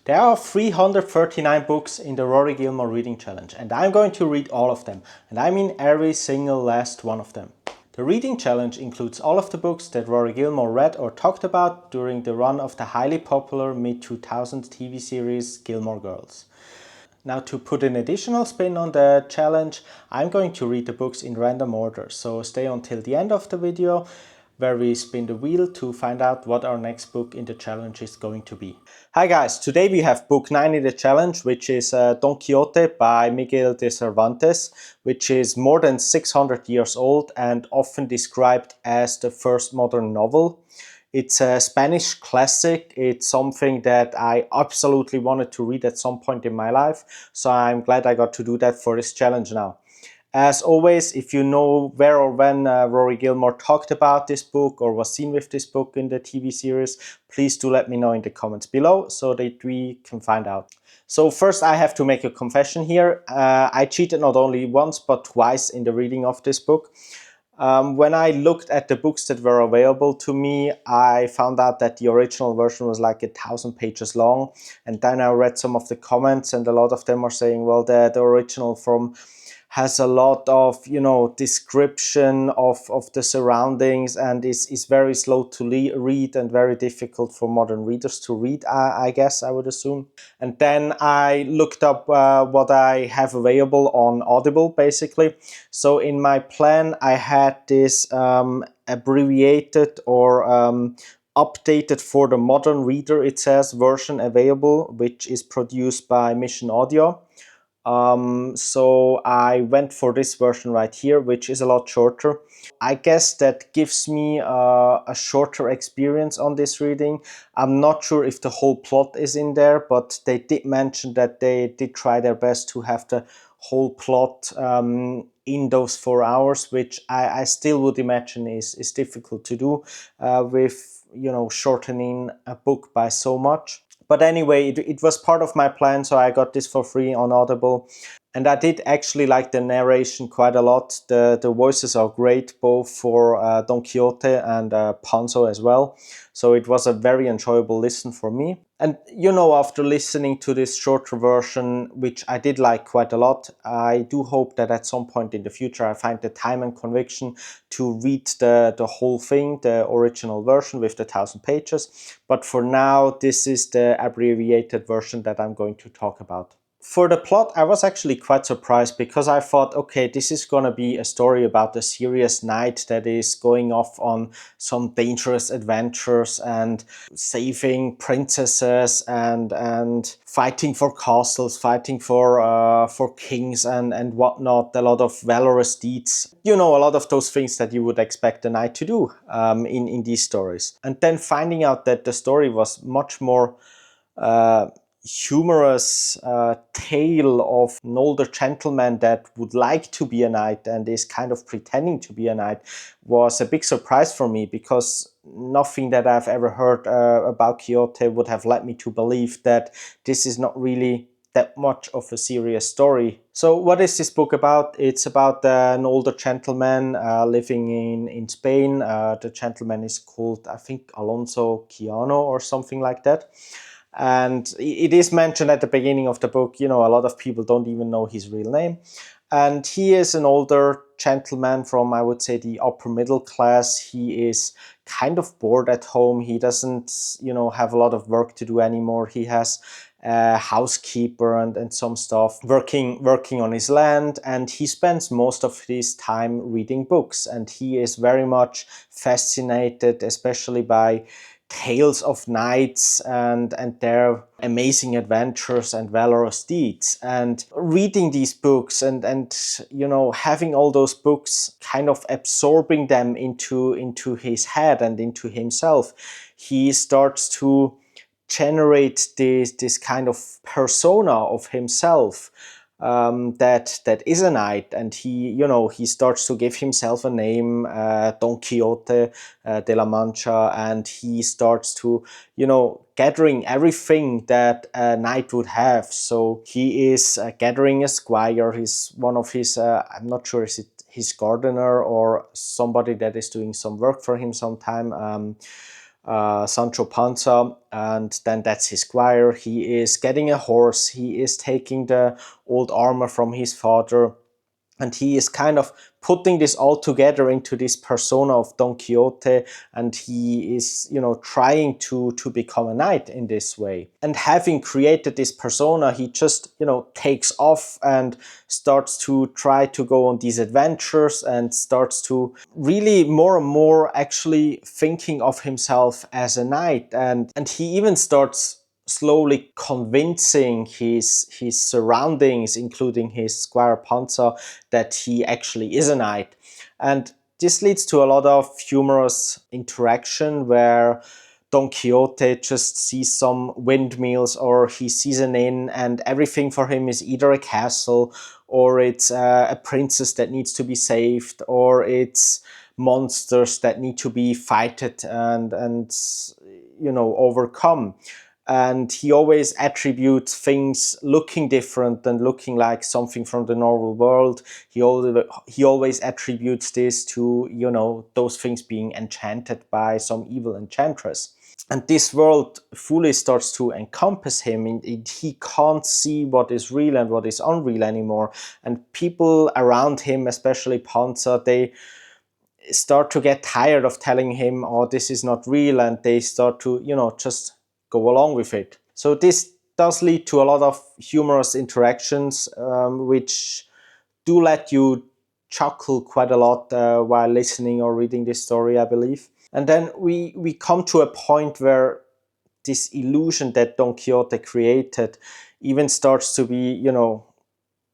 There are 339 books in the Rory Gilmore Reading Challenge, and I'm going to read all of them, and I mean every single last one of them. The Reading Challenge includes all of the books that Rory Gilmore read or talked about during the run of the highly popular mid-2000s TV series Gilmore Girls. Now, to put an additional spin on the challenge, I'm going to read the books in random order, so stay until the end of the video where we spin the wheel to find out what our next book in the challenge is going to be. Hi guys, today we have book 9 in the challenge, which is Don Quixote by Miguel de Cervantes, which is more than 600 years old and often described as the first modern novel. It's a Spanish classic. It's something that I absolutely wanted to read at some point in my life, so I'm glad I got to do that for this challenge now. As always, if you know where or when Rory Gilmore talked about this book or was seen with this book in the TV series, please do let me know in the comments below so that we can find out. So first I have to make a confession here. I cheated not only once but twice in the reading of this book. When I looked at the books that were available to me, I found out that the original version was like 1,000 pages long. And then I read some of the comments and a lot of them are saying, well, the original form has a lot of, description of the surroundings and is very slow to read and very difficult for modern readers to read, I guess, I would assume. And then I looked up what I have available on Audible, basically. So in my plan, I had this abbreviated or updated for the modern reader, it says, version available, which is produced by Mission Audio. So I went for this version right here, which is a lot shorter. I guess that gives me a shorter experience on this reading. I'm not sure if the whole plot is in there, but they did mention that they did try their best to have the whole plot in those 4 hours, which I still would imagine is difficult to do with, shortening a book by so much. But anyway, it was part of my plan, so I got this for free on Audible. And I did actually like the narration quite a lot. The voices are great, both for Don Quixote and Panzo as well. So it was a very enjoyable listen for me. And after listening to this shorter version, which I did like quite a lot, I do hope that at some point in the future I find the time and conviction to read the whole thing, the original version with the 1,000 pages. But for now, this is the abbreviated version that I'm going to talk about. For the plot, I was actually quite surprised because I thought, okay, this is going to be a story about a serious knight that is going off on some dangerous adventures and saving princesses and fighting for castles, fighting for kings and whatnot. A lot of valorous deeds. A lot of those things that you would expect a knight to do in these stories. And then finding out that the story was much more humorous tale of an older gentleman that would like to be a knight and is kind of pretending to be a knight was a big surprise for me, because nothing that I've ever heard about Quixote would have led me to believe that this is not really that much of a serious story. So what is this book about? It's about an older gentleman living in Spain. The gentleman is called, I think, Alonso Quijano or something like that. And it is mentioned at the beginning of the book, a lot of people don't even know his real name. And he is an older gentleman from, I would say, the upper middle class. He is kind of bored at home. He doesn't, have a lot of work to do anymore. He has a housekeeper and some stuff working on his land. And he spends most of his time reading books. And he is very much fascinated, especially by tales of knights and their amazing adventures and valorous deeds. And reading these books and having all those books, kind of absorbing them into his head and into himself, he starts to generate this kind of persona of himself that is a knight, and he starts to give himself a name, Don Quixote de la Mancha, and he starts to gathering everything that a knight would have. So he is gathering a squire. He's one of his I'm not sure, is it his gardener or somebody that is doing some work for him sometime. Sancho Panza, and then that's his squire. He is getting a horse, he is taking the old armor from his father, and he is kind of putting this all together into this persona of Don Quixote, and he is, trying to become a knight in this way. And having created this persona, he just, takes off and starts to try to go on these adventures, and starts to really more and more actually thinking of himself as a knight. And he even starts slowly convincing his surroundings, including his squire Panza, that he actually is a knight. And this leads to a lot of humorous interaction where Don Quixote just sees some windmills, or he sees an inn, and everything for him is either a castle, or it's a princess that needs to be saved, or it's monsters that need to be fighted and overcome. And he always attributes things looking different and looking like something from the normal world. He always attributes this to, those things being enchanted by some evil enchantress. And this world fully starts to encompass him. He can't see what is real and what is unreal anymore. And people around him, especially Panza, they start to get tired of telling him, oh, this is not real, and they start to, just go along with it. So this does lead to a lot of humorous interactions, which do let you chuckle quite a lot while listening or reading this story, I believe. And then we come to a point where this illusion that Don Quixote created even starts to be,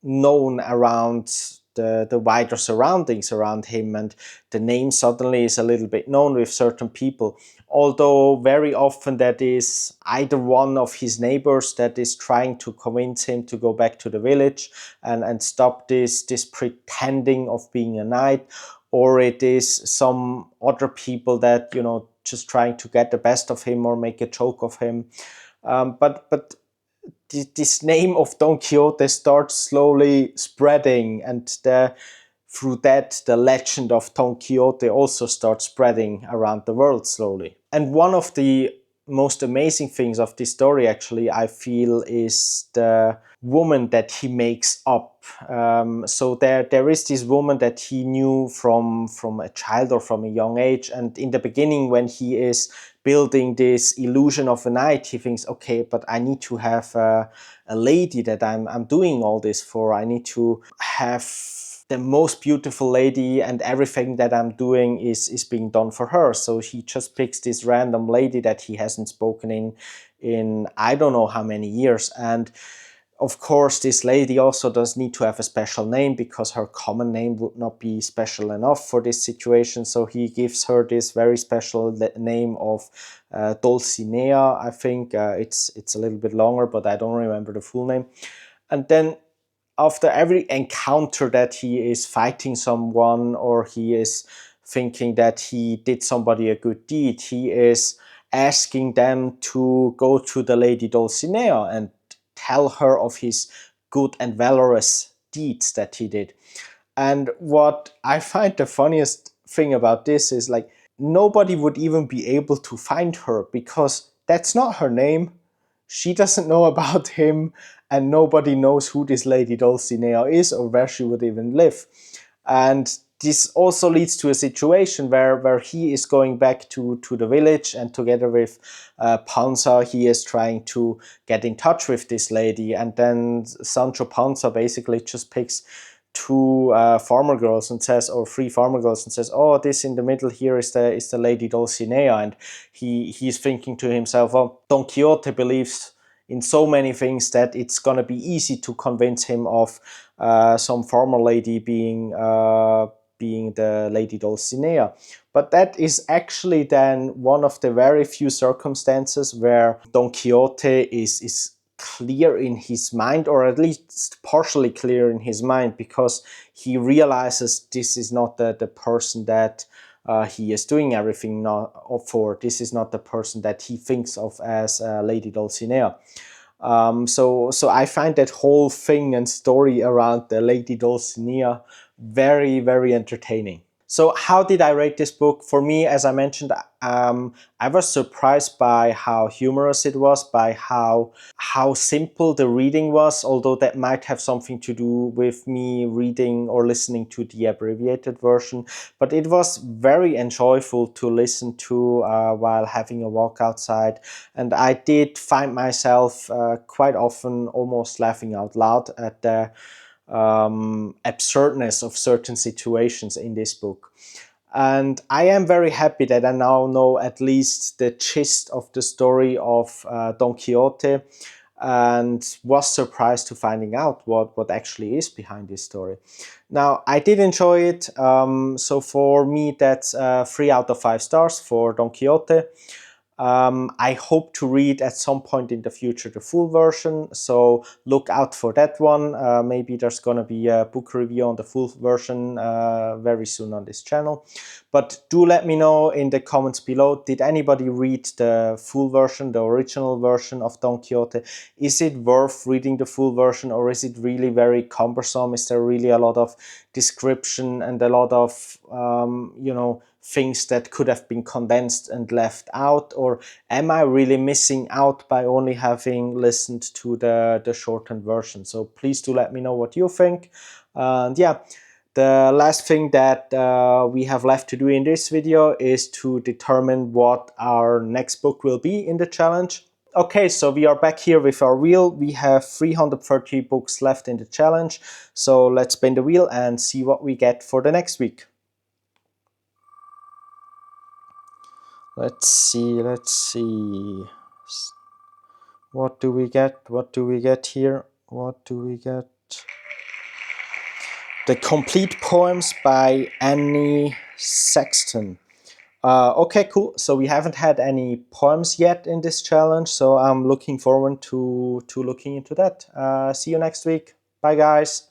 known around the wider surroundings around him, and the name suddenly is a little bit known with certain people, although very often that is either one of his neighbors that is trying to convince him to go back to the village and stop this pretending of being a knight, or it is some other people that, just trying to get the best of him or make a joke of him. But this name of Don Quixote starts slowly spreading, and through that, the legend of Don Quixote also starts spreading around the world slowly. And one of the most amazing things of this story, actually, I feel, is the woman that he makes up. So there is this woman that he knew from a child or from a young age, and in the beginning, when he is building this illusion of a knight, he thinks, okay, but I need to have a lady that I'm doing all this for. I need to have the most beautiful lady, and everything that I'm doing is being done for her. So he just picks this random lady that he hasn't spoken in I don't know how many years. And of course, this lady also does need to have a special name, because her common name would not be special enough for this situation. So he gives her this very special name of Dulcinea, I think. It's a little bit longer, but I don't remember the full name. And then after every encounter that he is fighting someone, or he is thinking that he did somebody a good deed, he is asking them to go to the Lady Dulcinea and tell her of his good and valorous deeds that he did. And what I find the funniest thing about this is, like, nobody would even be able to find her, because that's not her name. She doesn't know about him, and nobody knows who this Lady Dulcinea is or where she would even live. And this also leads to a situation where he is going back to the village, and together with Panza, he is trying to get in touch with this lady. And then Sancho Panza basically just picks two farmer girls and says, or three farmer girls, and says, oh, this in the middle here is the Lady Dulcinea. And he's thinking to himself, oh, Don Quixote believes in so many things that it's gonna be easy to convince him of some farmer lady being the Lady Dulcinea. But that is actually then one of the very few circumstances where Don Quixote is clear in his mind, or at least partially clear in his mind, because he realizes this is not the person that he is doing everything for. This is not the person that he thinks of as Lady Dulcinea. So I find that whole thing and story around the Lady Dulcinea very, very entertaining. So how did I rate this book? For me, as I mentioned, I was surprised by how humorous it was, by how simple the reading was, although that might have something to do with me reading or listening to the abbreviated version. But it was very enjoyable to listen to while having a walk outside. And I did find myself quite often almost laughing out loud at the absurdness of certain situations in this book. And I am very happy that I now know at least the gist of the story of Don Quixote, and was surprised to finding out what actually is behind this story. Now, I did enjoy it. So for me, that's 3 out of 5 stars for Don Quixote. I hope to read at some point in the future the full version, so look out for that one. Maybe there's gonna be a book review on the full version very soon on this channel. But do let me know in the comments below, did anybody read the full version, the original version of Don Quixote? Is it worth reading the full version, or is it really very cumbersome? Is there really a lot of description and a lot of, things that could have been condensed and left out? Or am I really missing out by only having listened to the shortened version? So please do let me know what you think. And yeah, the last thing that we have left to do in this video is to determine what our next book will be in the challenge. Okay, so we are back here with our wheel. We have 330 books left in the challenge. So let's spin the wheel and see what we get for the next week. Let's see. What do we get? What do we get here? What do we get? The Complete Poems by Annie Sexton. Okay, cool. So we haven't had any poems yet in this challenge, so I'm looking forward to looking into that. See you next week. Bye, guys.